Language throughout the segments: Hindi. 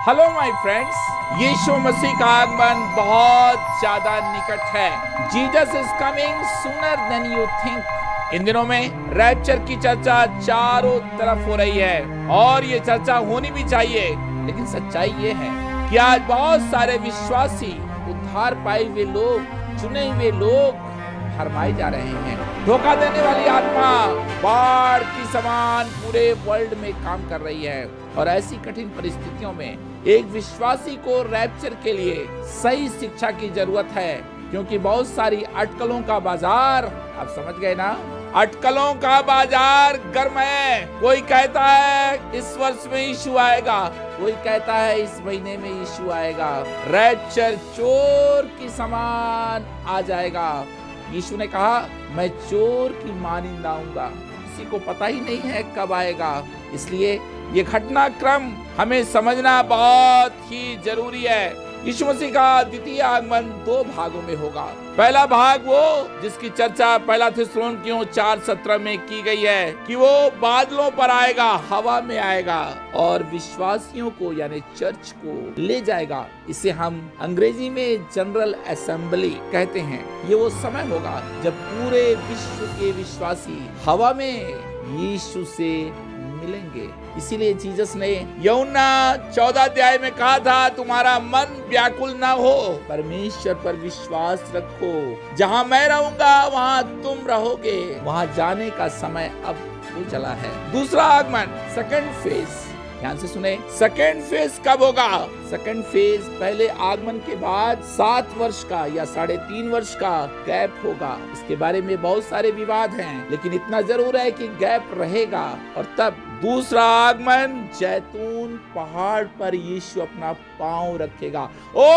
Hello my friends, Yeshu Masih का आगमन बहुत ज्यादा निकट है। Jesus is coming sooner than you think. इन दिनों में रैप्चर की चर्चा चारों तरफ हो रही है और ये चर्चा होनी भी चाहिए, लेकिन सच्चाई ये है कि आज बहुत सारे विश्वासी, उद्धार पाए हुए लोग, चुने हुए लोग हरमाए जा रहे हैं। धोखा देने वाली आत्मा बाढ़ की समान पूरे वर्ल्ड में काम कर रही है और ऐसी कठिन परिस्थितियों में एक विश्वासी को रैप्चर के लिए सही शिक्षा की जरूरत है, क्योंकि बहुत सारी अटकलों का बाजार, आप समझ गए ना, अटकलों का बाजार गर्म है। कोई कहता है इस वर्ष में यीशु आएगा, कोई कहता है इस महीने में यीशु आएगा। रैप्चर चोर की समान आ जाएगा। यीशु ने कहा, मैं चोर की मानिंदा आऊंगा। किसी को पता ही नहीं है कब आएगा, इसलिए ये घटनाक्रम हमें समझना बहुत ही जरूरी है। यीशु मसीह का द्वितीय आगमन दो भागों में होगा। पहला भाग वो जिसकी चर्चा पहला थिस्सलुनीकियों 4:17 में की गई है कि वो बादलों पर आएगा, हवा में आएगा और विश्वासियों को यानी चर्च को ले जाएगा। इसे हम अंग्रेजी में जनरल असेंबली कहते हैं। ये वो समय होगा जब पूरे विश्व के विश्वासी हवा में यीशु से मिलेंगे। इसीलिए जीसस ने यूहन्ना 14 अध्याय में कहा था, तुम्हारा मन व्याकुल ना हो, परमेश्वर पर विश्वास रखो। जहां मैं रहूंगा वहां तुम रहोगे। वहां जाने का समय अब हो चला है। दूसरा आगमन, सेकंड फेज, ध्यान से सुने, सेकंड फेज कब होगा? सेकंड फेज पहले आगमन के बाद 7 वर्ष का या 3.5 वर्ष का गैप होगा। इसके बारे में बहुत सारे विवाद हैं, लेकिन इतना जरूर है कि गैप रहेगा। और तब दूसरा आगमन, जैतून पहाड़ पर यीशु अपना पांव रखेगा। ओ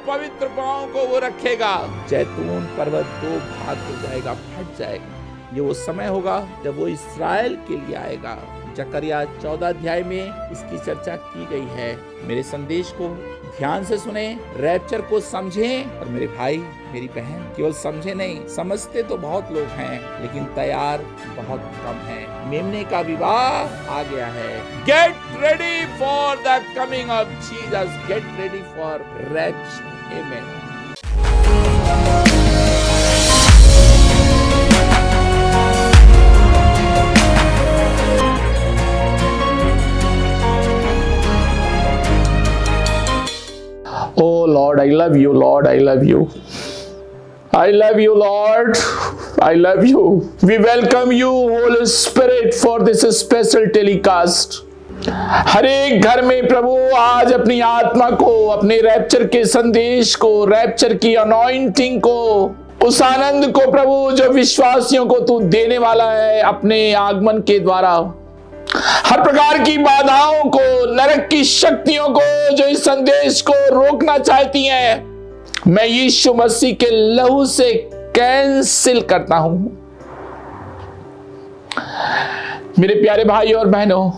पवित्र पांव को वो रखेगा। जैतून पर्वत 2 भाग हो जाएगा, फट जाएगा। ये वो समय होगा जब वो इस्राएल के लिए आएगा। जकरिया 14 अध्याय में इसकी चर्चा की गई है। मेरे संदेश को ध्यान से सुने, रैप्चर को समझें। और मेरे भाई, मेरी बहन, केवल समझे नहीं, समझते तो बहुत लोग हैं, लेकिन तैयार बहुत कम हैं। मेमने का विवाह आ गया है। Get ready for the coming of Jesus, get ready for rapture. Amen. Oh Lord, I love you, Lord, I love you. I love you, Lord. I love you. We welcome you, Holy Spirit, for this special telecast. हर एक घर में प्रभु आज अपनी आत्मा को, अपने रैप्चर के संदेश को, रैप्चर की अनॉइंटिंग को, उस आनंद को प्रभु जो विश्वासियों को तू देने वाला है अपने आगमन के द्वारा, हर प्रकार की बाधाओं को, नरक की शक्तियों को जो इस संदेश को रोकना चाहती हैं, मैं यीशु मसीह के लहू से कैंसिल करता हूं। मेरे प्यारे भाई और बहनों,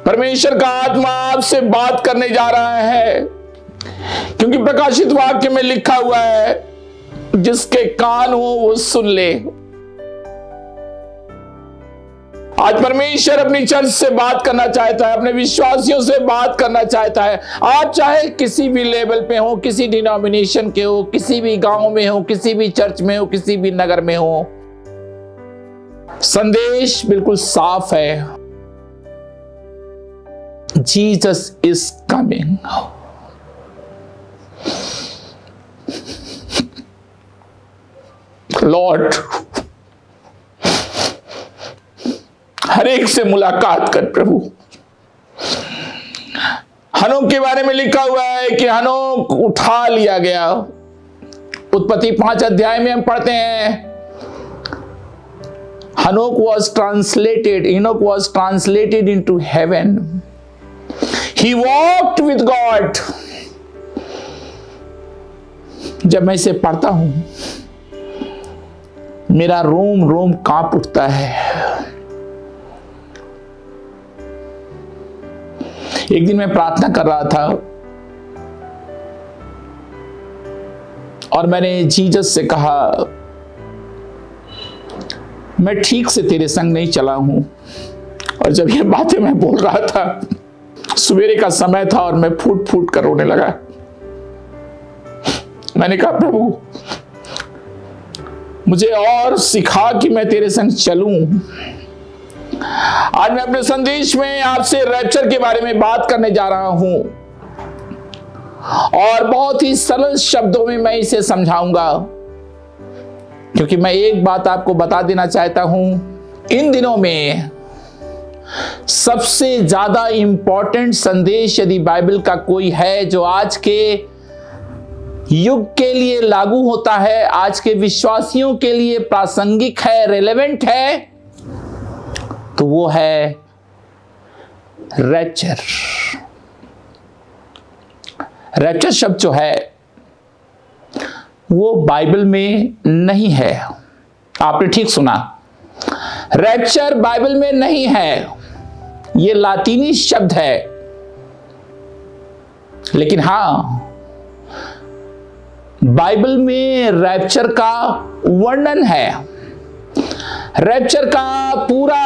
परमेश्वर का आत्मा आपसे बात करने जा रहा है, क्योंकि प्रकाशित वाक्य में लिखा हुआ है, जिसके कान हो वो सुन ले। आज परमेश्वर अपनी चर्च से बात करना चाहता है, अपने विश्वासियों से बात करना चाहता है। आप चाहे किसी भी लेवल पे हो, किसी डिनोमिनेशन के हो, किसी भी गांव में हो, किसी भी चर्च में हो, किसी भी नगर में हो, संदेश बिल्कुल साफ है। Jesus is coming. लॉर्ड, हर एक से मुलाकात कर प्रभु। हनोक के बारे में लिखा हुआ है कि हनोक उठा लिया गया। उत्पत्ति 5 अध्याय में हम पढ़ते हैं, हनोक was translated, Enoch was translated into heaven. He walked with God. जब मैं इसे पढ़ता हूं, मेरा रोम रोम कांप उठता है। एक दिन मैं प्रार्थना कर रहा था और मैंने जीसस से कहा, मैं ठीक से तेरे संग नहीं चला हूं। और जब ये बातें मैं बोल रहा था, सवेरे का समय था और मैं फूट फूट कर रोने लगा। मैंने कहा प्रभु मुझे और सिखा कि मैं तेरे संग चलूं। आज मैं अपने संदेश में आपसे रैप्चर के बारे में बात करने जा रहा हूं और बहुत ही सरल शब्दों में मैं इसे समझाऊंगा, क्योंकि मैं एक बात आपको बता देना चाहता हूं। इन दिनों में सबसे ज्यादा इंपॉर्टेंट संदेश यदि बाइबल का कोई है जो आज के युग के लिए लागू होता है, आज के विश्वासियों के लिए प्रासंगिक है, रेलेवेंट है, तो वो है रैप्चर। रैप्चर शब्द जो है वो बाइबल में नहीं है। आपने ठीक सुना, रैप्चर बाइबल में नहीं है, ये लातीनी शब्द है। लेकिन हां, बाइबल में रैप्चर का वर्णन है। रैप्चर का पूरा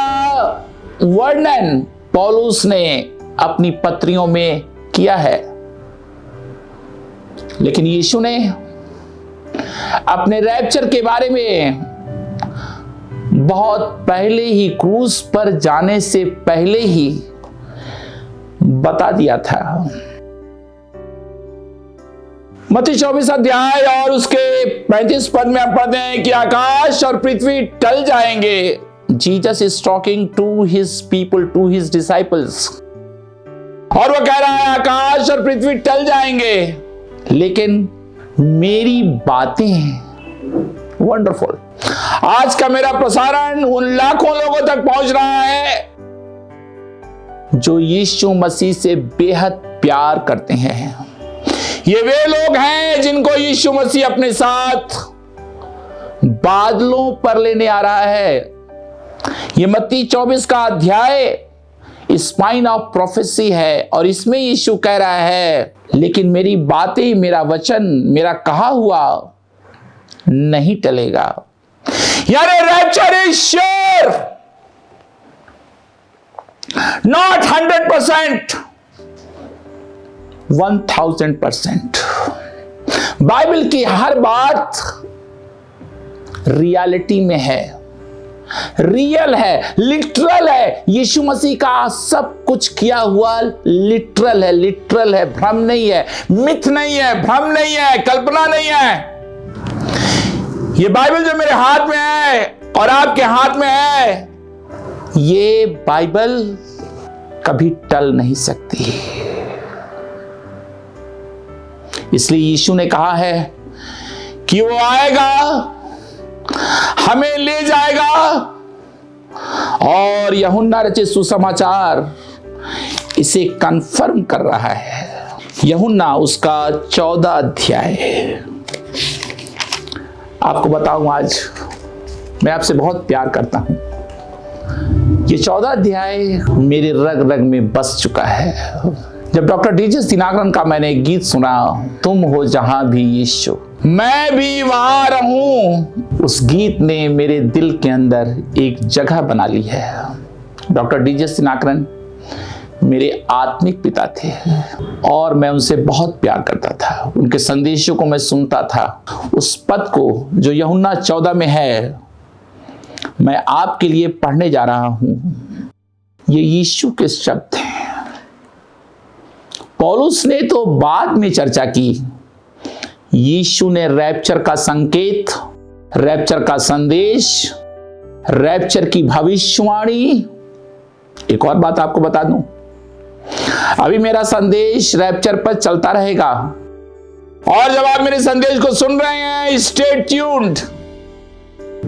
वर्णन पौलुस ने अपनी पत्रियों में किया है। लेकिन यीशु ने अपने रैप्चर के बारे में बहुत पहले ही, क्रूस पर जाने से पहले ही बता दिया था। मत्ती 24 अध्याय और उसके 35 पद में हम पढ़ते हैं कि आकाश और पृथ्वी टल जाएंगे। Jesus is talking to his people, to his disciples, और वो कह रहा है आकाश और पृथ्वी टल जाएंगे लेकिन मेरी बातें, वंडरफुल। आज का मेरा प्रसारण उन लाखों लोगों तक पहुंच रहा है जो यीशु मसीह से बेहद प्यार करते हैं। ये वे लोग हैं जिनको यीशु मसीह अपने साथ बादलों पर लेने आ रहा है। ये मत्ती 24 का अध्याय स्पाइन ऑफ प्रोफेसी है और इसमें यीशु कह रहा है लेकिन मेरी बातें, मेरा वचन, मेरा कहा हुआ नहीं टलेगा। यानी rapture is sure, not 100%, 1000%। Bible की हर बात रियलिटी में है, रियल है, लिटरल है। यीशु मसीह का सब कुछ किया हुआ लिटरल है, लिटरल है, भ्रम नहीं है, मिथ नहीं है, भ्रम नहीं है, कल्पना नहीं है। ये बाइबल जो मेरे हाथ में है और आपके हाथ में है, ये बाइबल कभी टल नहीं सकती। इसलिए यीशु ने कहा है कि वो आएगा, हमें ले जाएगा, और यूहन्ना रचित सुसमाचार इसे कंफर्म कर रहा है। यूहन्ना उसका 14 अध्याय। आपको बताऊं, आज मैं आपसे बहुत प्यार करता हूं। ये 14 अध्याय मेरे रग रग में बस चुका है। जब डॉक्टर डीजे दिनाकरन का मैंने एक गीत सुना, तुम हो जहां भी यीशु मैं भी वहां रहूं, उस गीत ने मेरे दिल के अंदर एक जगह बना ली है। डॉक्टर डीजे दिनाकरन मेरे आत्मिक पिता थे और मैं उनसे बहुत प्यार करता था। उनके संदेशों को मैं सुनता था। उस पद को जो यूहन्ना 14 में है, मैं आपके लिए पढ़ने जा रहा हूं। ये यीशु के शब्द हैं। पौलुस ने तो बाद में चर्चा की। यीशु ने रैप्चर का संकेत, रैप्चर का संदेश, रैप्चर की भविष्यवाणी। एक और बात आपको बता दूं, अभी मेरा संदेश रैप्चर पर चलता रहेगा और जब आप मेरे संदेश को सुन रहे हैं, स्टे ट्यून्ड,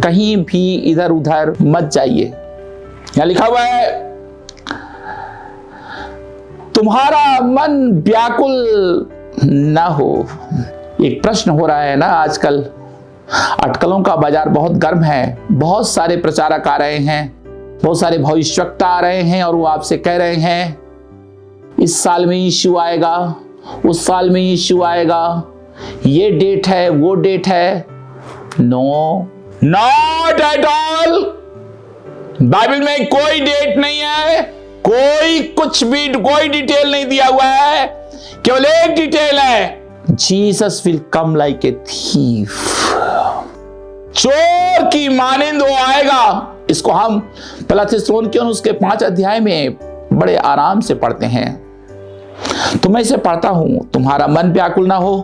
कहीं भी इधर उधर मत जाइए। यहां लिखा हुआ है, तुम्हारा मन व्याकुल ना हो। एक प्रश्न हो रहा है ना आजकल, अटकलों का बाजार बहुत गर्म है। बहुत सारे प्रचारक आ रहे हैं, बहुत सारे भविष्यवक्ता आ रहे हैं और वो आपसे कह रहे हैं इस साल में यीशु आएगा, उस साल में यीशु आएगा, ये डेट है, वो डेट है। No, not at all. Bible में कोई डेट नहीं है, कोई डिटेल नहीं दिया हुआ है, केवल एक डिटेल है, Jesus will come like a thief. चोर की मानिंद वो आएगा। इसको हम पहला थिस्सलुनीकियों उसके 5 अध्याय में बड़े आराम से पढ़ते हैं। तो मैं इसे पढ़ता हूं, तुम्हारा मन व्याकुल ना हो,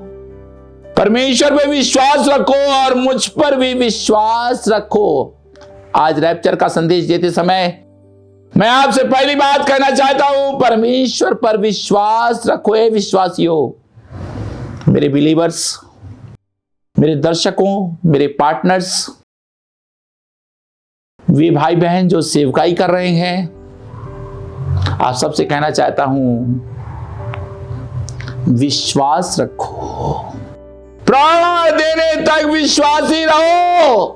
परमेश्वर पे विश्वास रखो और मुझ पर भी विश्वास रखो। आज रैप्चर का संदेश देते समय मैं आपसे पहली बात कहना चाहता हूं, परमेश्वर पर विश्वास रखो। ए विश्वासियों, मेरे बिलीवर्स, मेरे दर्शकों, मेरे पार्टनर्स, वे भाई बहन जो सेवकाई कर रहे हैं, आप सबसे कहना चाहता हूं, विश्वास रखो, प्राण देने तक विश्वासी रहो।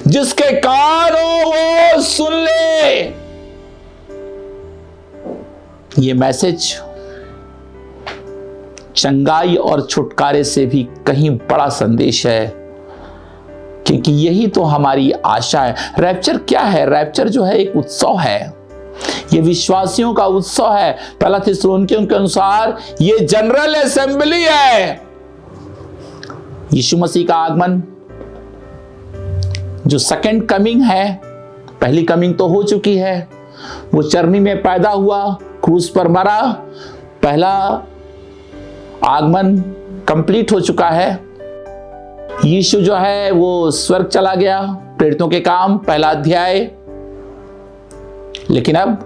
जिसके कान हो वो सुन ले। ये मैसेज चंगाई और छुटकारे से भी कहीं बड़ा संदेश है, क्योंकि यही तो हमारी आशा है। रैप्चर क्या है? रैप्चर जो है एक उत्सव है, ये विश्वासियों का उत्सव है। पहला थिस्सलुनीकियों के अनुसार ये जनरल असेंबली है। यीशु मसीह का आगमन जो सेकंड कमिंग है, पहली कमिंग तो हो चुकी है, वो चरनी में पैदा हुआ, क्रूस पर मरा, पहला आगमन कंप्लीट हो चुका है। यीशु जो है वो स्वर्ग चला गया, प्रेरितों के काम पहला अध्याय। लेकिन अब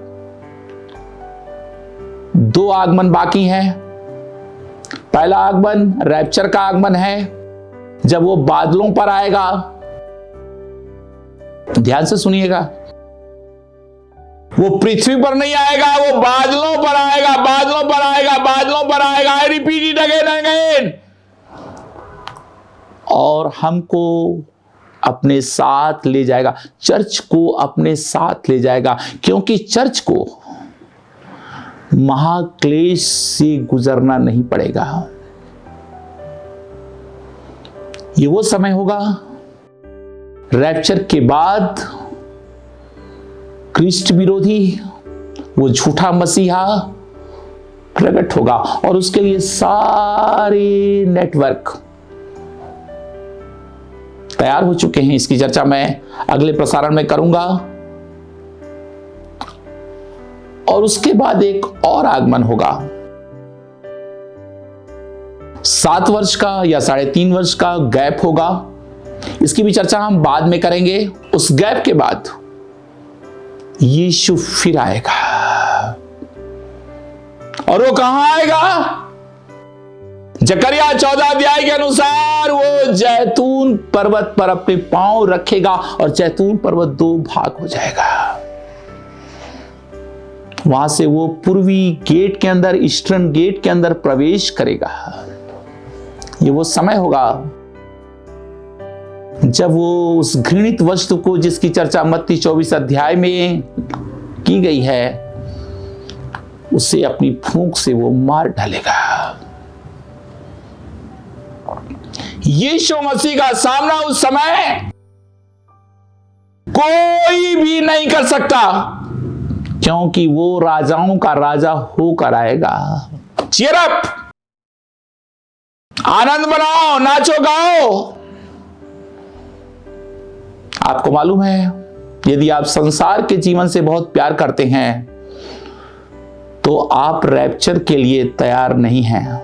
2 आगमन बाकी हैं। पहला आगमन रैप्चर का आगमन है, जब वो बादलों पर आएगा। ध्यान से सुनिएगा, वो पृथ्वी पर नहीं आएगा, वो बादलों पर आएगा, बादलों पर आएगा, बादलों पर आएगा। I repeat it again again. और हमको अपने साथ ले जाएगा, चर्च को अपने साथ ले जाएगा, क्योंकि चर्च को महाक्लेश से गुजरना नहीं पड़ेगा। ये वो समय होगा रैप्चर के बाद क्रिस्ट विरोधी, वो झूठा मसीहा प्रकट होगा, और उसके लिए सारे नेटवर्क तैयार हो चुके हैं। इसकी चर्चा मैं अगले प्रसारण में करूंगा। और उसके बाद एक और आगमन होगा, 7 वर्ष का या 3.5 वर्ष का गैप होगा। इसकी भी चर्चा हम बाद में करेंगे। उस गैप के बाद यीशु फिर आएगा, और वो कहां आएगा? जकरिया 14 अध्याय के अनुसार वो जैतून पर्वत पर अपने पांव रखेगा, और जैतून पर्वत 2 भाग हो जाएगा। वहां से वो पूर्वी गेट के अंदर, ईस्टर्न गेट के अंदर प्रवेश करेगा। ये वो समय होगा जब वो उस घृणित वस्तु को, जिसकी चर्चा मत्ती 24 अध्याय में की गई है, उसे अपनी फूंक से वो मार डालेगा। यीशु मसीह का सामना उस समय कोई भी नहीं कर सकता, क्योंकि वो राजाओं का राजा होकर आएगा। चीयर अप, आनंद मनाओ, नाचो गाओ। आपको मालूम है, यदि आप संसार के जीवन से बहुत प्यार करते हैं तो आप रैप्चर के लिए तैयार नहीं हैं।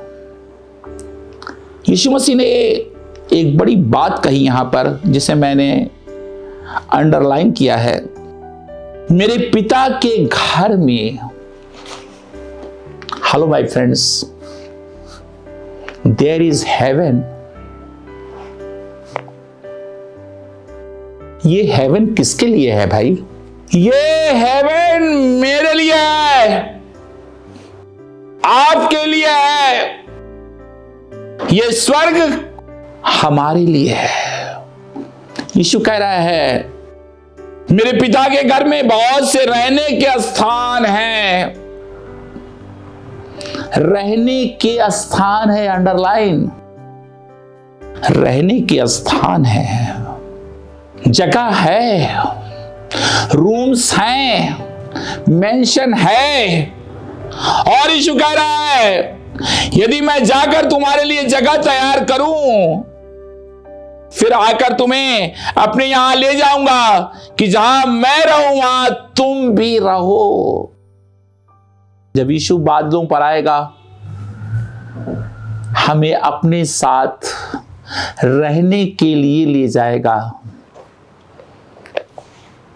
यीशु मसीह ने एक बड़ी बात कही यहां पर, जिसे मैंने अंडरलाइन किया है। मेरे पिता के घर में, hello my friends, there is heaven. ये हेवन किसके लिए है भाई? ये हेवन मेरे लिए है, आपके लिए है। ये स्वर्ग हमारे लिए है। यीशु कह रहा है, मेरे पिता के घर में बहुत से रहने के स्थान हैं। रहने के स्थान है, अंडरलाइन, रहने के स्थान है, जगह है, रूम्स हैं, मेंशन है। और यीशु कह रहा है, यदि मैं जाकर तुम्हारे लिए जगह तैयार करूं, फिर आकर तुम्हें अपने यहां ले जाऊंगा कि जहां मैं रहूं वहां तुम भी रहो। जब यीशु बादलों पर आएगा, हमें अपने साथ रहने के लिए ले जाएगा।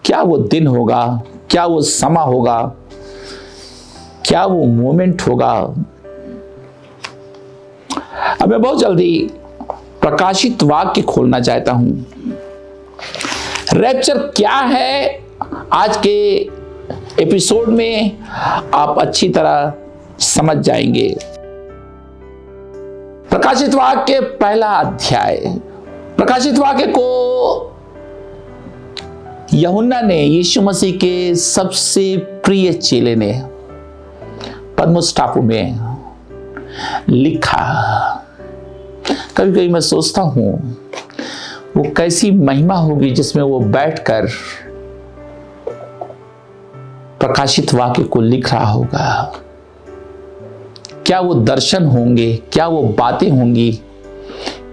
क्या वो दिन होगा, क्या वो समा होगा, क्या वो मोमेंट होगा। अब मैं बहुत जल्दी प्रकाशित वाक्य खोलना चाहता हूं। रैप्चर क्या है, आज के एपिसोड में आप अच्छी तरह समझ जाएंगे। प्रकाशित वाक्य पहला अध्याय। प्रकाशित वाक्य को यूहन्ना ने, यीशु मसीह के सबसे प्रिय चेले ने, पद्मोस टापू में लिखा। कभी कभी मैं सोचता हूं वो कैसी महिमा होगी जिसमें वो बैठकर प्रकाशित वाक्य को लिख रहा होगा। क्या वो दर्शन होंगे, क्या वो बातें होंगी,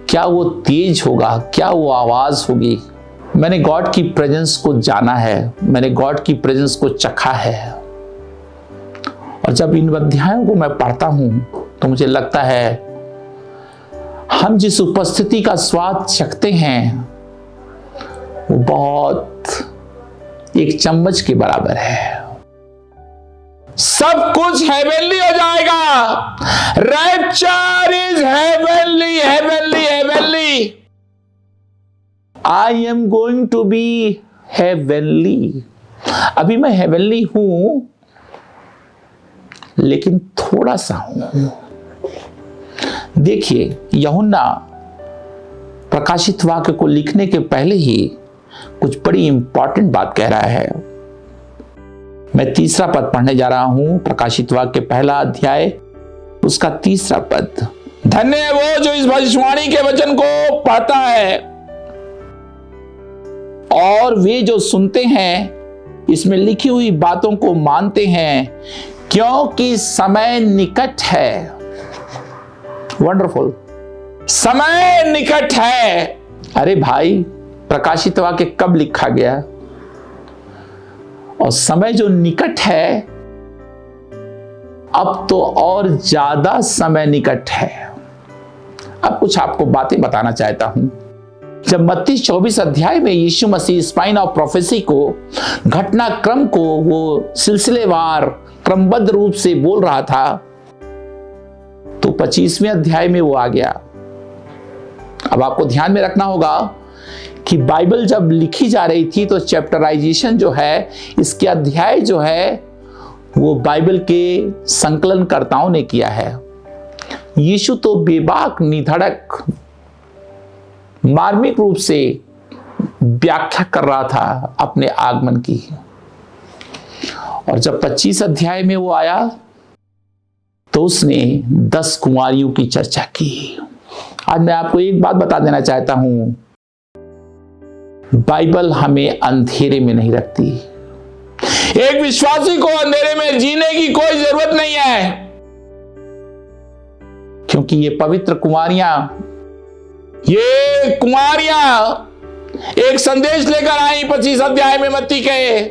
क्या वो तेज होगा, क्या वो आवाज होगी। मैंने गॉड की प्रेजेंस को जाना है, मैंने गॉड की प्रेजेंस को चखा है। और जब इन अध्यायों को मैं पढ़ता हूं तो मुझे लगता है हम जिस उपस्थिति का स्वाद चखते हैं वो बहुत एक चम्मच के बराबर है। सब कुछ हेवनली हो जाएगा। Rapture is heavenly, heavenly, heavenly. I am going to be heavenly. अभी मैं हेवनली हूं, लेकिन थोड़ा सा हूं। देखिए, यूहन्ना प्रकाशित वाक्य को लिखने के पहले ही कुछ बड़ी इंपॉर्टेंट बात कह रहा है। मैं तीसरा पद पढ़ने जा रहा हूं, प्रकाशित वाक्य पहला अध्याय, उसका तीसरा पद। धन्य है वो जो इस भविष्यवाणी के वचन को पढ़ता है और वे जो सुनते हैं इसमें लिखी हुई बातों को मानते हैं, क्योंकि समय निकट है। वंडरफुल, समय निकट है। अरे भाई, प्रकाशित वाक्य कब लिखा गया? और समय जो निकट है, अब तो और ज्यादा समय निकट है। अब कुछ आपको बातें बताना चाहता हूं। जब मत्ती 24 अध्याय में यीशु मसीह स्पाइन ऑफ प्रोफेसी को, घटनाक्रम को वो सिलसिलेवार क्रमबद्ध रूप से बोल रहा था, तो 25वें अध्याय में वो आ गया। अब आपको ध्यान में रखना होगा कि बाइबल जब लिखी जा रही थी तो चैप्टराइजेशन जो है, इसके अध्याय जो है वो बाइबल के संकलनकर्ताओं ने किया है। यीशु तो बेबाक, निधड़क, मार्मिक रूप से व्याख्या कर रहा था अपने आगमन की। और जब 25 अध्याय में वो आया तो उसने 10 कुंवारियों की चर्चा की। आज मैं आपको एक बात बता देना चाहता हूं, बाइबल हमें अंधेरे में नहीं रखती। एक विश्वासी को अंधेरे में जीने की कोई जरूरत नहीं है, क्योंकि ये पवित्र कुंवारियां, ये कुंवारियां एक संदेश लेकर आई 25 अध्याय में मत्ती के,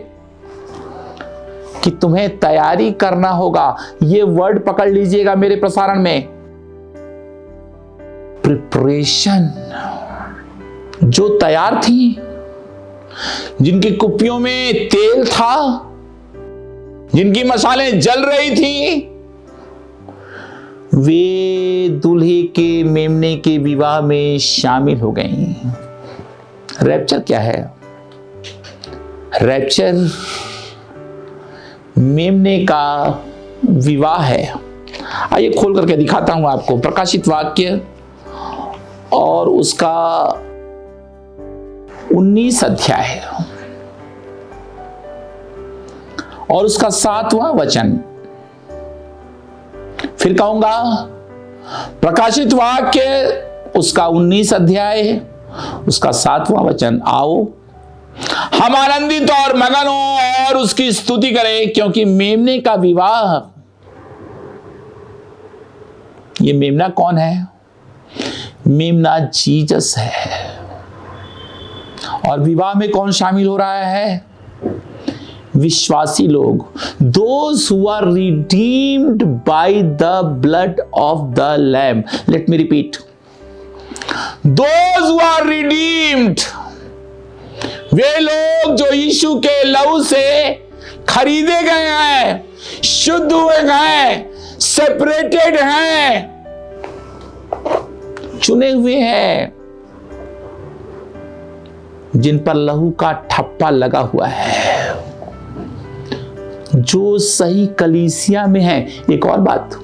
कि तुम्हें तैयारी करना होगा। ये वर्ड पकड़ लीजिएगा मेरे प्रसारण में, प्रिपरेशन। जो तैयार थी, जिनकी कुप्पियों में तेल था, जिनकी मसालें जल रही थी, वे दूल्हे के मेमने के विवाह में शामिल हो गई। रैप्चर क्या है? रैप्चर मेमने का विवाह है। आइए खोल करके दिखाता हूं आपको प्रकाशित वाक्य और उसका 19 अध्याय और उसका 7वां वचन। फिर कहूंगा, प्रकाशित वाक्य उसका 19 अध्याय उसका 7वां वचन। आओ हम आनंदित और मगन हो और उसकी स्तुति करें, क्योंकि मेमने का विवाह। ये मेमना कौन है? मेमना जीसस है। और विवाह में कौन शामिल हो रहा है? विश्वासी लोग, those who are redeemed by the blood of the lamb. Let me repeat, those who are redeemed, वे लोग जो यीशु के लहू से खरीदे गए हैं, शुद्ध हुए हैं, सेपरेटेड हैं, चुने हुए हैं, जिन पर लहू का ठप्पा लगा हुआ है, जो सही कलीसिया में है। एक और बात,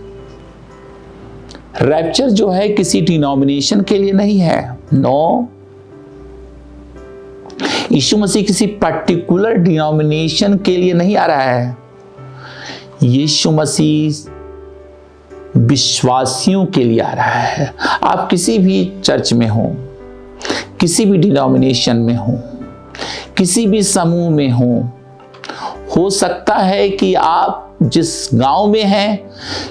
रैप्चर जो है किसी डिनोमिनेशन के लिए नहीं है। नो, यीशु मसीह किसी पर्टिकुलर डिनोमिनेशन के लिए नहीं आ रहा है। यीशु मसीह विश्वासियों के लिए आ रहा है। आप किसी भी चर्च में हो, किसी भी डिनोमिनेशन में हो, किसी भी समूह में हो सकता है कि आप जिस गांव में हैं,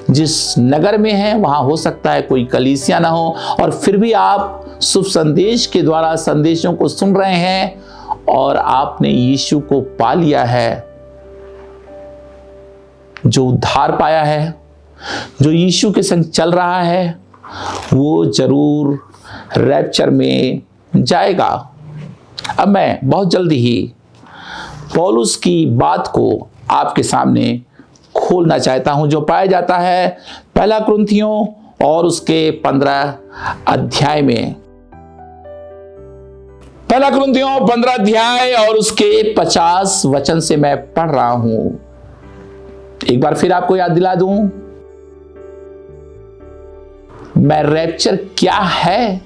जिस नगर में हैं, वहां हो सकता है कोई कलीसिया ना हो, और फिर भी आप शुभ संदेश के द्वारा संदेशों को सुन रहे हैं और आपने यीशु को पा लिया है। जो उद्धार पाया है, जो यीशु के संग चल रहा है, वो जरूर रैप्चर में जाएगा। अब मैं बहुत जल्दी ही पौलुस की बात को आपके सामने खोलना चाहता हूं, जो पाया जाता है पहला कुरिन्थियों और उसके 15 अध्याय में। पहला कुरिन्थियों 15 अध्याय और उसके 50 वचन से मैं पढ़ रहा हूं। एक बार फिर आपको याद दिला दूं, मैं रैप्चर क्या है,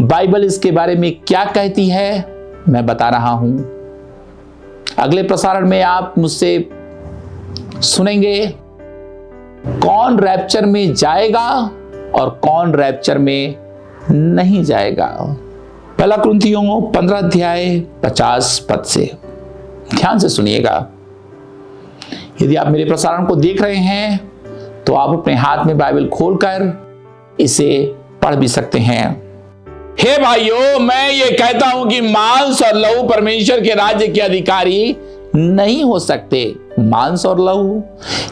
बाइबल इसके बारे में क्या कहती है, मैं बता रहा हूं। अगले प्रसारण में आप मुझसे सुनेंगे कौन रैप्चर में जाएगा और कौन रैप्चर में नहीं जाएगा। पहला कुरिन्थियों 15 अध्याय 50 पद से ध्यान से सुनिएगा। यदि आप मेरे प्रसारण को देख रहे हैं तो आप अपने हाथ में बाइबल खोलकर इसे पढ़ भी सकते हैं। हे भाइयों, मैं ये कहता हूं कि मांस और लहू परमेश्वर के राज्य के अधिकारी नहीं हो सकते। मांस और लहू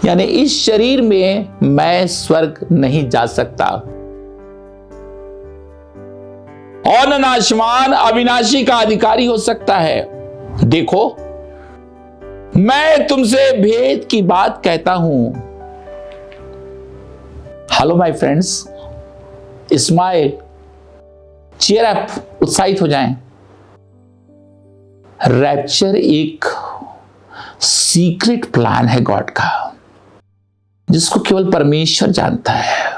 यानी इस शरीर में मैं स्वर्ग नहीं जा सकता, और न नाशवान अविनाशी का अधिकारी हो सकता है। देखो, मैं तुमसे भेद की बात कहता हूं। Hello my friends, smile, cheer up, उत्साहित हो जाएं। रैप्चर एक सीक्रेट प्लान है गॉड का, जिसको केवल परमेश्वर जानता है।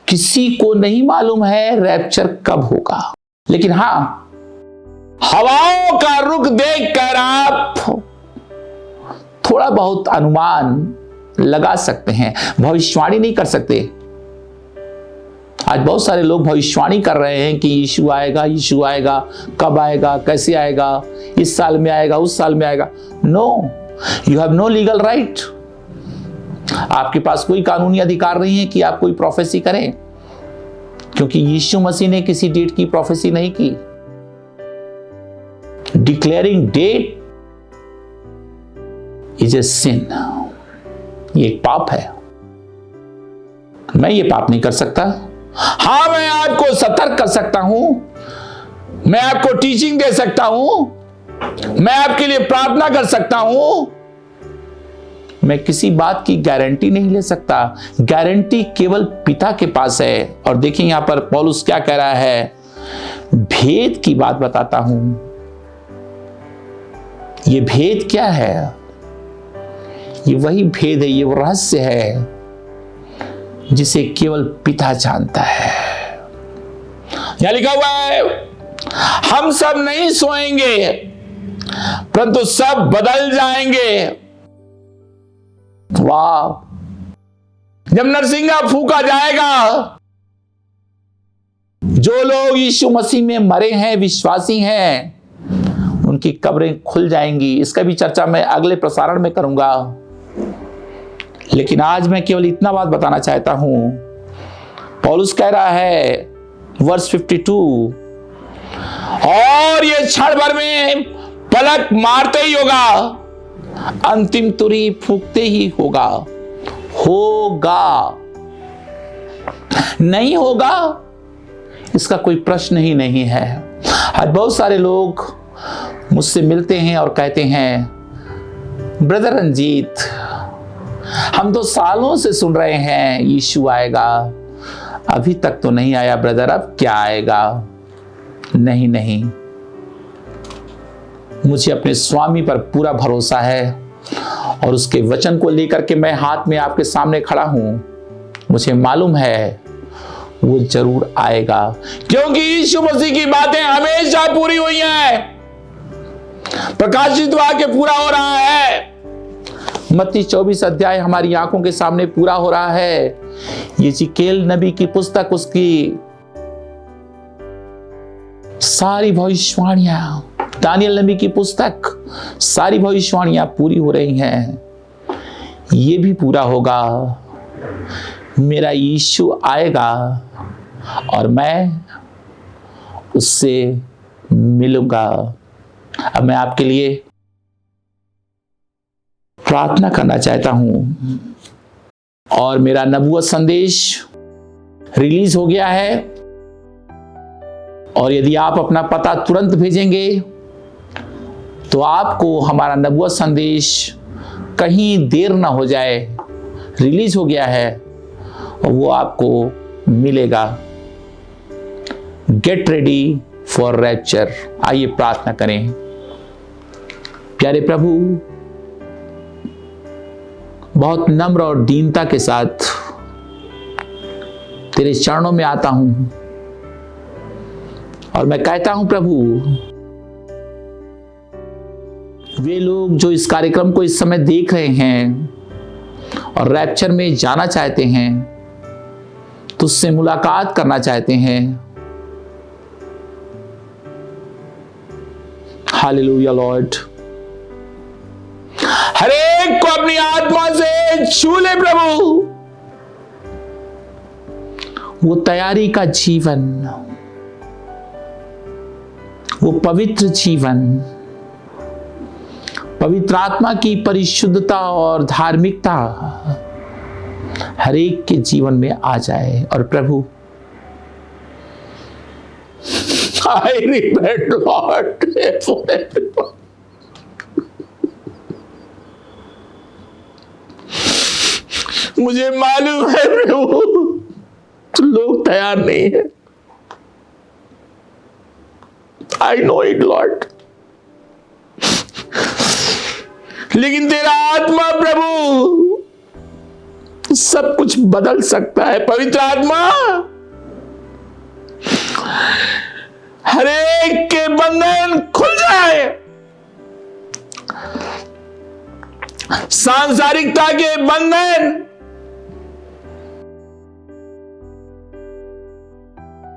किसी को नहीं मालूम है रैप्चर कब होगा, लेकिन हां, हवाओं का रुख देखकर आप थोड़ा बहुत अनुमान लगा सकते हैं, भविष्यवाणी नहीं कर सकते। आज बहुत सारे लोग भविष्यवाणी कर रहे हैं कि यीशु आएगा, यीशु आएगा, कब आएगा, कैसे आएगा, इस साल में आएगा, उस साल में आएगा। No, you have no legal right. आपके पास कोई कानूनी अधिकार नहीं है कि आप कोई प्रोफेसी करें, क्योंकि यीशु मसीह ने किसी डेट की प्रोफेसी नहीं की। डिक्लेयरिंग डेट इज ए सिन, ये एक पाप है। मैं ये पाप नहीं कर सकता। हां, मैं आपको सतर्क कर सकता हूं, मैं आपको टीचिंग दे सकता हूं, मैं आपके लिए प्रार्थना कर सकता हूं। मैं किसी बात की गारंटी नहीं ले सकता। गारंटी केवल पिता के पास है। और देखिए यहां पर पौलुस क्या कह रहा है, भेद की बात बताता हूं। ये भेद क्या है? ये वही भेद है, ये वो रहस्य है जिसे केवल पिता जानता है। यहां लिखा हुआ है, हम सब नहीं सोएंगे, परंतु सब बदल जाएंगे। वाह! जब नरसिंगा फूका जाएगा, जो लोग यीशु मसीह में मरे हैं, विश्वासी हैं, उनकी कब्रें खुल जाएंगी। इसका भी चर्चा मैं अगले प्रसारण में करूंगा, लेकिन आज मैं केवल इतना बात बताना चाहता हूं। पौलुस कह रहा है वर्स 52, और ये क्षण भर में पलक मारते ही होगा, अंतिम तुरही फूंकते ही होगा। नहीं होगा, इसका कोई प्रश्न ही नहीं है। आज बहुत सारे लोग मुझसे मिलते हैं और कहते हैं, ब्रदर रंजीत, हम तो सालों से सुन रहे हैं यीशु आएगा, अभी तक तो नहीं आया ब्रदर, अब क्या आएगा? नहीं, मुझे अपने स्वामी पर पूरा भरोसा है और उसके वचन को लेकर के मैं हाथ में आपके सामने खड़ा हूं। मुझे मालूम है वो जरूर आएगा, क्योंकि यीशु मसीह की बातें हमेशा पूरी हुई हैं। प्रकाशित वाक्य पूरा हो रहा है, मत्ती 24 अध्याय हमारी आंखों के सामने पूरा हो रहा है। यिजकेल नबी की पुस्तक, उसकी सारी भविष्यवाणियां, दानियल नबी की पुस्तक, सारी भविष्यवाणियां पूरी हो रही हैं। ये भी पूरा होगा, मेरा यीशु आएगा और मैं उससे मिलूंगा। अब मैं आपके लिए प्रार्थना करना चाहता हूं, और मेरा नबूवत संदेश रिलीज हो गया है, और यदि आप अपना पता तुरंत भेजेंगे तो आपको हमारा नबूवत संदेश कहीं देर ना हो जाए, रिलीज हो गया है और वो आपको मिलेगा। Get ready for rapture. आइए प्रार्थना करें। प्यारे प्रभु, बहुत नम्र और दीनता के साथ तेरे चरणों में आता हूं और मैं कहता हूं प्रभु, वे लोग जो इस कार्यक्रम को इस समय देख रहे हैं और रैप्चर में जाना चाहते हैं, तुझसे मुलाकात करना चाहते हैं, हालेलुया लॉर्ड, हर एक को अपनी आत्मा से छू ले प्रभु। वो तैयारी का जीवन, वो पवित्र जीवन, पवित्र आत्मा की परिशुद्धता और धार्मिकता हर एक के जीवन में आ जाए। और प्रभु, I repent Lord for everyone. मुझे मालूम है प्रभु, लोग तैयार नहीं है। I know it Lord. लेकिन तेरा आत्मा प्रभु सब कुछ बदल सकता है। पवित्र आत्मा हर एक के बंधन खुल जाए, सांसारिकता के बंधन,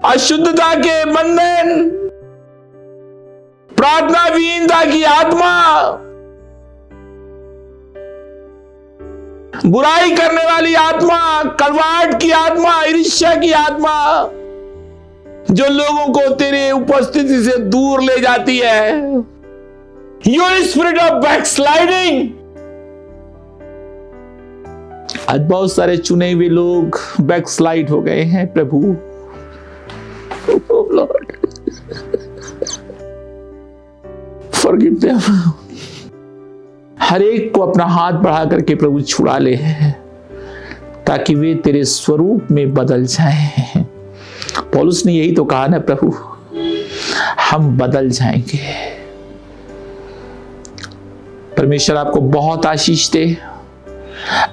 अशुद्धता के बंधन, प्रार्थना विहीनता की आत्मा, बुराई करने वाली आत्मा, कड़वाहट की आत्मा, ईर्ष्या की आत्मा, जो लोगों को तेरे उपस्थिति से दूर ले जाती है। Your spirit of backsliding. आज बहुत सारे चुने हुए लोग बैकस्लाइड हो गए हैं प्रभु। Lord forgive them. हर एक को अपना हाथ बढ़ा करके प्रभु छुड़ा ले, ताकि वे तेरे स्वरूप में बदल जाएं। पौलुस ने यही तो कहा ना प्रभु, हम बदल जाएंगे। परमेश्वर आपको बहुत आशीष दे।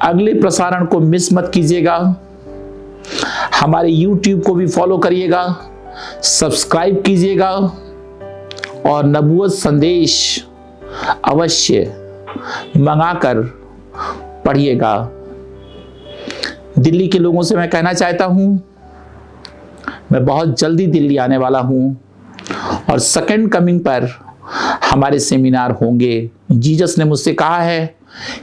अगले प्रसारण को मिस मत कीजिएगा। हमारे YouTube को भी फॉलो करिएगा, सब्सक्राइब कीजिएगा और नबूवत संदेश अवश्य मंगाकर पढ़िएगा। दिल्ली के लोगों से मैं कहना चाहता हूं, मैं बहुत जल्दी दिल्ली आने वाला हूं और सेकंड कमिंग पर हमारे सेमिनार होंगे। जीसस ने मुझसे कहा है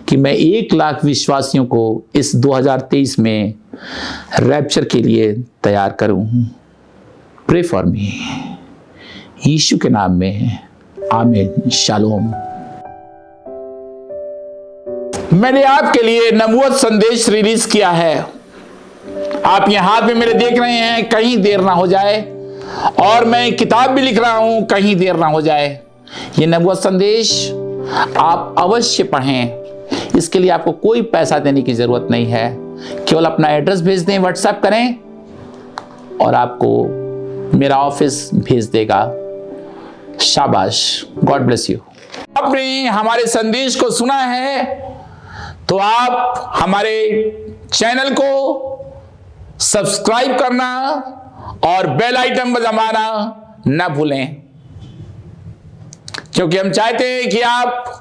कि मैं 1 लाख विश्वासियों को इस 2023 में रैप्चर के लिए तैयार करूं। Pray for me. यीशु के नाम में आमीन। शालोम। मैंने आपके लिए नबूवत संदेश रिलीज किया है। आप ये हाथ में मेरे देख रहे हैं, कहीं देर ना हो जाए, और मैं किताब भी लिख रहा हूं, कहीं देर ना हो जाए। ये नबूवत संदेश आप अवश्य पढ़ें। इसके लिए आपको कोई पैसा देने की जरूरत नहीं है, केवल अपना एड्रेस भेज दें, व्हाट्सएप करें और आपको मेरा ऑफिस भेज देगा। शाबाश, गॉड ब्लेस यू। आपने हमारे संदेश को सुना है तो आप हमारे चैनल को सब्सक्राइब करना और बेल आइकन दबाना न भूलें, क्योंकि हम चाहते हैं कि आप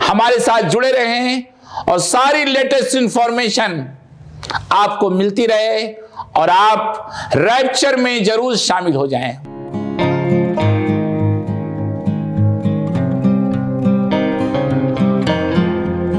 हमारे साथ जुड़े रहें और सारी लेटेस्ट इंफॉर्मेशन आपको मिलती रहे और आप रैप्चर में जरूर शामिल हो जाएं।